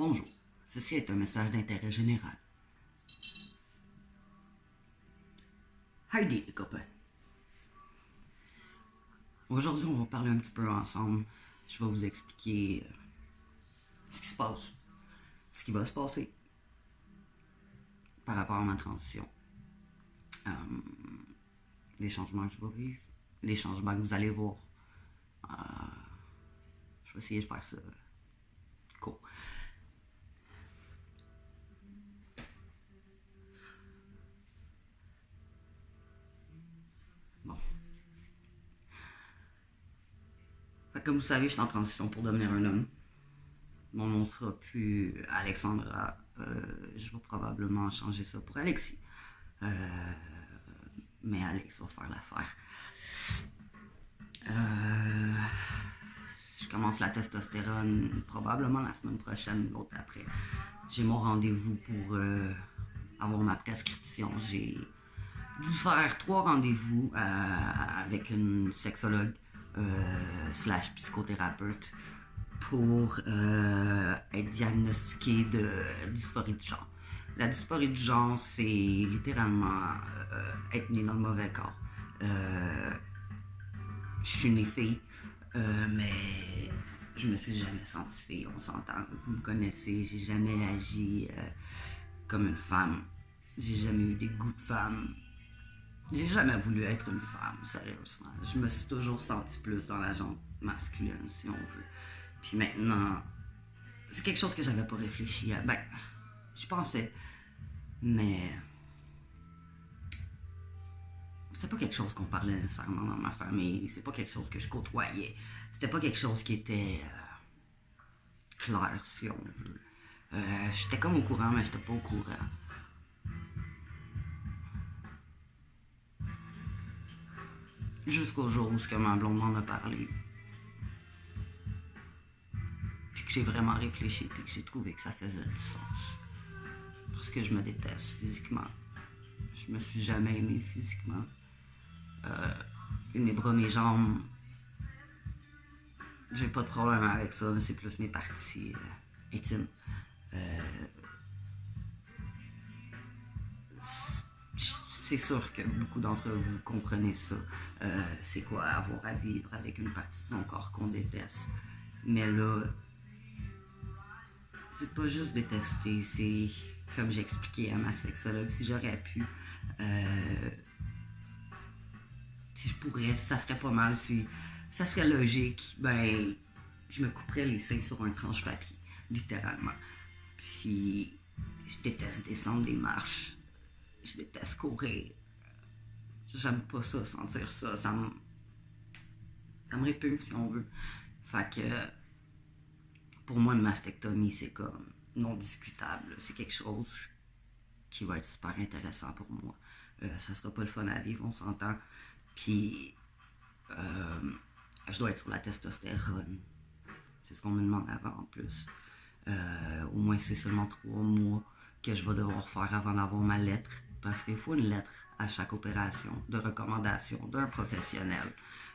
Bonjour, ceci est un message d'intérêt général. Heidi les copains. Aujourd'hui, on va parler un petit peu ensemble. Je vais vous expliquer ce qui se passe, ce qui va se passer par rapport à ma transition. Les changements que je vais vivre, les changements que vous allez voir. Je vais essayer de faire ça cool. Bon. Comme vous savez, je suis en transition pour devenir un homme. Mon nom ne sera plus Alexandra. Je vais probablement changer ça pour Alexis. Mais Alex va faire l'affaire. Je commence la testostérone probablement la semaine prochaine, l'autre après. J'ai mon rendez-vous pour avoir ma prescription. J'ai dû faire 3 rendez-vous avec une sexologue / psychothérapeute pour être diagnostiqué de dysphorie du genre. La dysphorie du genre, c'est littéralement être né dans le mauvais corps. Je suis née fille, mais je me suis jamais sentie fille, on s'entend. Vous me connaissez, j'ai jamais agi comme une femme. J'ai jamais eu des goûts de femme. J'ai jamais voulu être une femme, sérieusement. Je me suis toujours sentie plus dans la jante masculine, si on veut. Puis maintenant, c'est quelque chose que j'avais pas réfléchi à. Ben, j'y pensais, mais c'était pas quelque chose qu'on parlait nécessairement dans ma famille. C'est pas quelque chose que je côtoyais. C'était pas quelque chose qui était clair, si on veut. J'étais comme au courant, mais j'étais pas au courant. Jusqu'au jour où ma blonde m'en a parlé. Puis que j'ai vraiment réfléchi, puis que j'ai trouvé que ça faisait du sens. Parce que je me déteste physiquement. Je me suis jamais aimée physiquement. Mes bras, mes jambes, j'ai pas de problème avec ça, mais c'est plus mes parties intimes. C'est sûr que beaucoup d'entre vous comprenez ça. C'est quoi avoir à vivre avec une partie de son corps qu'on déteste. Mais là, c'est pas juste détester, c'est comme j'ai expliqué à ma sexologue, si j'aurais pu, si je pourrais, ça ferait pas mal, si ça serait logique, ben je me couperais les seins sur un tranche papier, littéralement. Puis je déteste descendre des marches, je déteste courir, j'aime pas ça, sentir ça, ça me répugne si on veut. Fait que pour moi, une mastectomie, c'est comme non discutable. C'est quelque chose qui va être super intéressant pour moi. Ça sera pas le fun à vivre, on s'entend. Puis, je dois être sur la testostérone. C'est ce qu'on me demande avant en plus. Au moins, c'est seulement 3 mois que je vais devoir faire avant d'avoir ma lettre. Parce qu'il faut une lettre à chaque opération de recommandation d'un professionnel.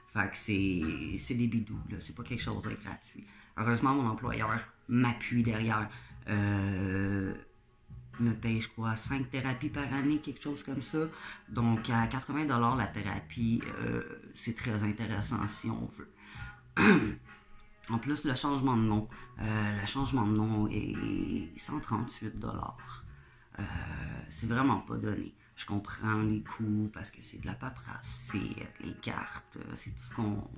Fait que c'est des bidous, là. C'est pas quelque chose de gratuit. Heureusement, mon employeur m'appuie derrière. Me paye, je crois, 5 thérapies par année, quelque chose comme ça. Donc, à 80$ la thérapie, c'est très intéressant si on veut. En plus, le changement de nom. Le changement de nom est 138$. C'est vraiment pas donné. Je comprends les coûts parce que c'est de la paperasse, c'est les cartes, c'est tout ce qu'on...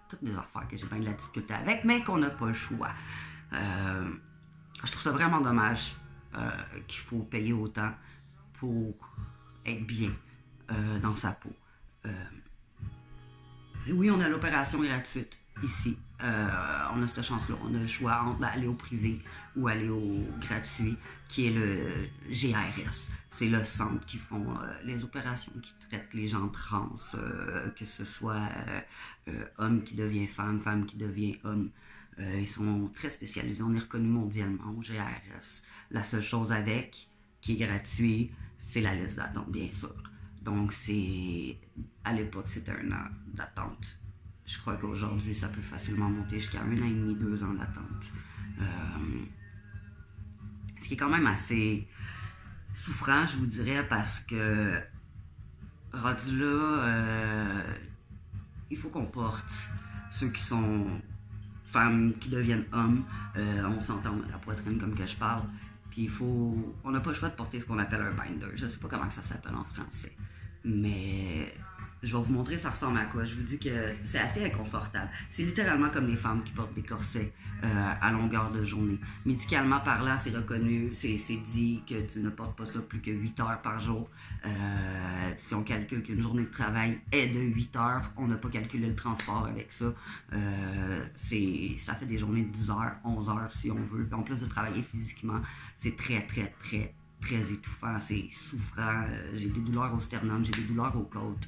Toutes des affaires que j'ai bien de la difficulté avec, mais qu'on n'a pas le choix. Je trouve ça vraiment dommage qu'il faut payer autant pour être bien dans sa peau. Oui, on a l'opération gratuite ici. On a cette chance-là. On a le choix entre aller au privé ou aller au gratuit, qui est le GRS. C'est le centre qui font les opérations qui traitent les gens trans, que ce soit homme qui devient femme, femme qui devient homme. Ils sont très spécialisés. On est reconnu mondialement au GRS. La seule chose avec, qui est gratuit, c'est la liste d'attente, bien sûr. Donc, à l'époque, c'était 1 an d'attente. je crois qu'aujourd'hui, ça peut facilement monter jusqu'à 1 an et demi, 2 ans d'attente. Ce qui est quand même assez souffrant, je vous dirais, parce que rendu là, il faut qu'on porte ceux qui sont femmes, qui deviennent hommes. On s'entend la poitrine comme que je parle. Puis on n'a pas le choix de porter ce qu'on appelle un binder. Je sais pas comment ça s'appelle en français. Mais je vais vous montrer ça ressemble à quoi. Je vous dis que c'est assez inconfortable. C'est littéralement comme les femmes qui portent des corsets à longueur de journée. Médicalement parlant, c'est reconnu, c'est dit que tu ne portes pas ça plus que 8 heures par jour. Si on calcule qu'une journée de travail est de 8 heures, on n'a pas calculé le transport avec ça. Ça fait des journées de 10 heures, 11 heures si on veut. Puis en plus de travailler physiquement, c'est très étouffant, c'est souffrant. J'ai des douleurs au sternum, j'ai des douleurs aux côtes.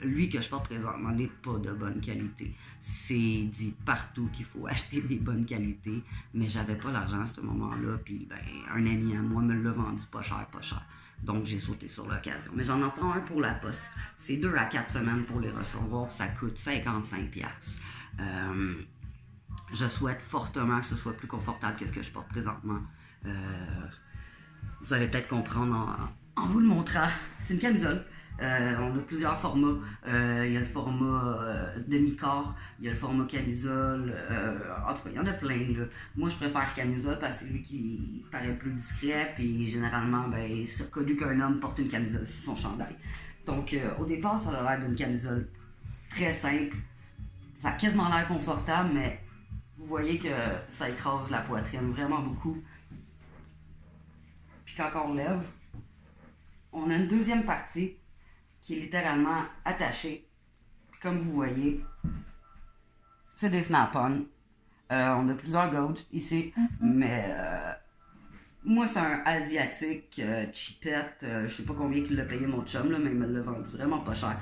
Lui que je porte présentement n'est pas de bonne qualité. C'est dit partout qu'il faut acheter des bonnes qualités, mais j'avais pas l'argent à ce moment-là, puis ben, un ami à moi me l'a vendu pas cher. Donc j'ai sauté sur l'occasion. Mais j'en entends un pour la poste. C'est 2 à 4 semaines pour les recevoir, puis ça coûte 55$. Je souhaite fortement que ce soit plus confortable que ce que je porte présentement. Vous allez peut-être comprendre en vous le montrant. C'est une camisole. On a plusieurs formats. Il y a le format demi-corps, il y a le format camisole. En tout cas, il y en a plein. Là. Moi, je préfère camisole parce que c'est lui qui paraît plus discret. Puis généralement, ben, c'est reconnu qu'un homme porte une camisole sur son chandail. Donc, au départ, ça a l'air d'une camisole très simple. Ça a quasiment l'air confortable, mais vous voyez que ça écrase la poitrine vraiment beaucoup. Puis quand on lève, on a une deuxième partie qui est littéralement attachée. Puis comme vous voyez, c'est des snap-on. On a plusieurs gauges ici, mais moi c'est un asiatique cheapette. Je sais pas combien il l'a payé mon chum, là, mais il me l'a vendu vraiment pas cher.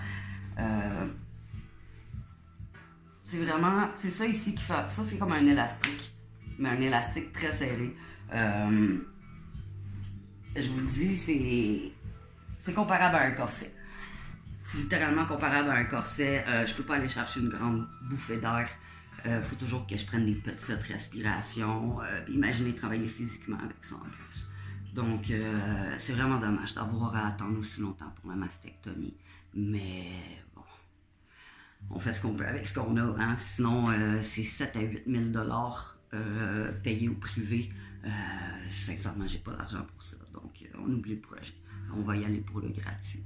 C'est ça ici qui fait. Ça c'est comme un élastique, mais un élastique très serré. Je vous le dis, c'est comparable à un corset. C'est littéralement comparable à un corset. Je peux pas aller chercher une grande bouffée d'air. Faut toujours que je prenne des petites respirations. Imaginez travailler physiquement avec ça en plus. Donc, c'est vraiment dommage d'avoir à attendre aussi longtemps pour la mastectomie. Mais bon, on fait ce qu'on peut avec ce qu'on a. Hein? Sinon, c'est 7 à 8 000 $ payés au privé. Sincèrement, j'ai pas d'argent pour ça. Donc, on oublie le projet. On va y aller pour le gratuit.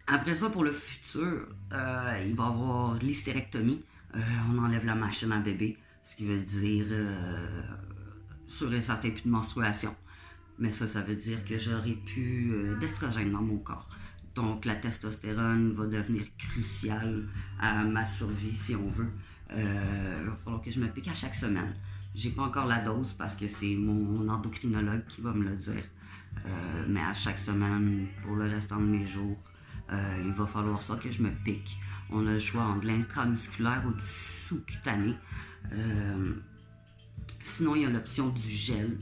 Après ça, pour le futur, il va y avoir l'hystérectomie. On enlève la machine à bébé, ce qui veut dire sûr et certain plus de menstruation. Mais ça veut dire que j'aurai plus d'estrogène dans mon corps. Donc la testostérone va devenir cruciale à ma survie si on veut. Il va falloir que je me pique à chaque semaine. J'ai pas encore la dose parce que c'est mon endocrinologue qui va me le dire. Mais à chaque semaine, pour le restant de mes jours, il va falloir ça que je me pique. On a le choix entre l'intramusculaire ou du sous-cutané. Sinon, il y a l'option du gel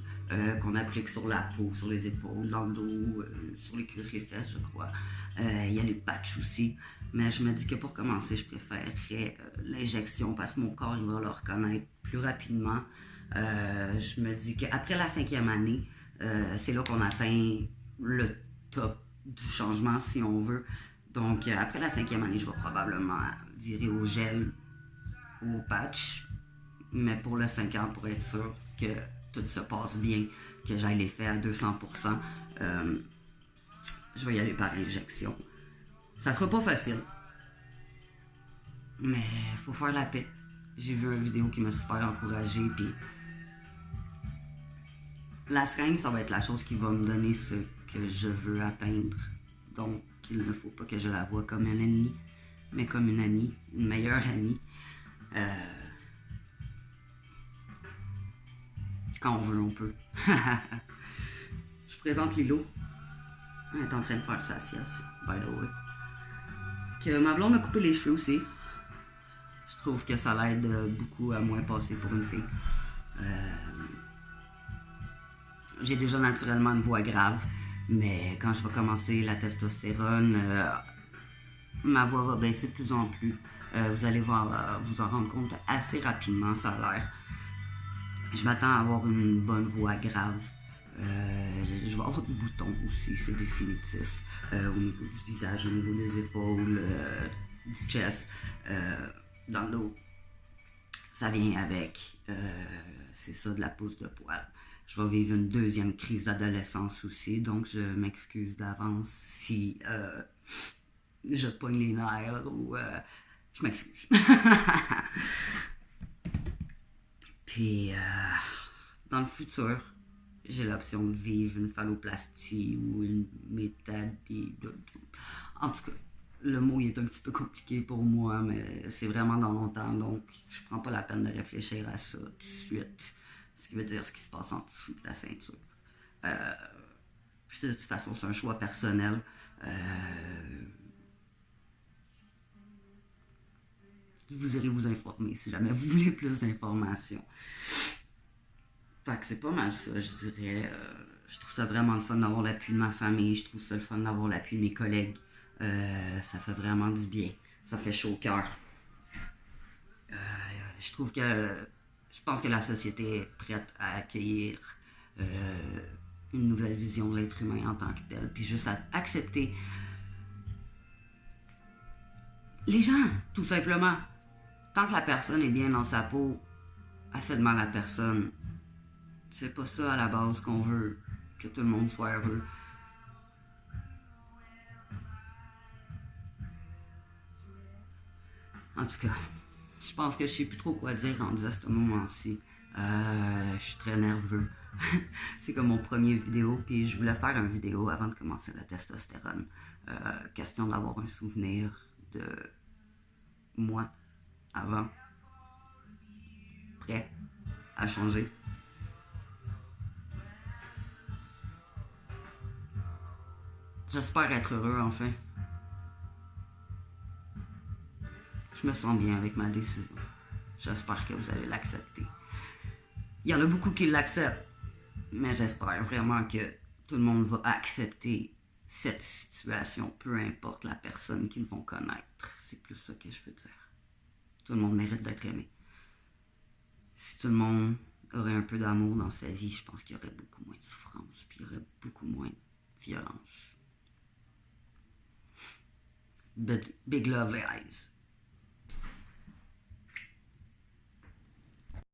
qu'on applique sur la peau, sur les épaules, dans le dos, sur les cuisses, les fesses, je crois. Il y a les patchs aussi. Mais je me dis que pour commencer, je préférerais l'injection parce que mon corps il va le reconnaître plus rapidement. Je me dis qu'après la 5e année, c'est là qu'on atteint le top du changement, si on veut. Donc, après la 5e année, je vais probablement virer au gel ou au patch. Mais pour le 5 ans, pour être sûr que tout se passe bien, que j'aille l'effet à 200%, je vais y aller par injection. Ça sera pas facile. Mais il faut faire la paix. J'ai vu une vidéo qui m'a super encouragé, puis la seringue, ça va être la chose qui va me donner ce que je veux atteindre. Donc, il ne faut pas que je la voie comme un ennemi, mais comme une amie, une meilleure amie. Quand on veut, on peut. Je vous présente Lilo. Elle est en train de faire sa sieste, by the way. Que ma blonde m'a coupé les cheveux aussi. Je trouve que ça l'aide beaucoup à moins passer pour une fille. J'ai déjà naturellement une voix grave, mais quand je vais commencer la testostérone, ma voix va baisser de plus en plus. Vous allez voir, vous en rendre compte assez rapidement, ça a l'air. Je m'attends à avoir une bonne voix grave. Je vais avoir des boutons aussi, c'est définitif. Au niveau du visage, au niveau des épaules, du chest, dans le dos. Ça vient avec, c'est ça, de la pousse de poil. Je vais vivre une deuxième crise d'adolescence aussi, donc je m'excuse d'avance si je pogne les nerfs ou je m'excuse. Puis, dans le futur, j'ai l'option de vivre une phalloplastie ou une métadie. En tout cas, le mot est un petit peu compliqué pour moi, mais c'est vraiment dans longtemps, donc je prends pas la peine de réfléchir à ça tout de suite. Ce qui veut dire ce qui se passe en dessous de la ceinture. Puis de toute façon, c'est un choix personnel. Vous irez vous informer si jamais vous voulez plus d'informations. Fait que c'est pas mal ça, je dirais. Je trouve ça vraiment le fun d'avoir l'appui de ma famille. Je trouve ça le fun d'avoir l'appui de mes collègues. Ça fait vraiment du bien. Ça fait chaud au cœur. Je trouve que... Je pense que la société est prête à accueillir une nouvelle vision de l'être humain en tant que tel. Puis juste à accepter les gens, tout simplement. Tant que la personne est bien dans sa peau, elle fait de mal à personne. C'est pas ça à la base qu'on veut, que tout le monde soit heureux. En tout cas, je pense que je sais plus trop quoi dire rendu à ce moment-ci. Je suis très nerveux. C'est comme mon premier vidéo, puis je voulais faire une vidéo avant de commencer la testostérone. Question d'avoir un souvenir de moi avant, prêt à changer. J'espère être heureux enfin. Je me sens bien avec ma décision. J'espère que vous allez l'accepter. Il y en a beaucoup qui l'acceptent, mais j'espère vraiment que tout le monde va accepter cette situation, peu importe la personne qu'ils vont connaître. C'est plus ça que je veux dire. Tout le monde mérite d'être aimé. Si tout le monde aurait un peu d'amour dans sa vie, je pense qu'il y aurait beaucoup moins de souffrance, puis il y aurait beaucoup moins de violence. Big love, les eyes.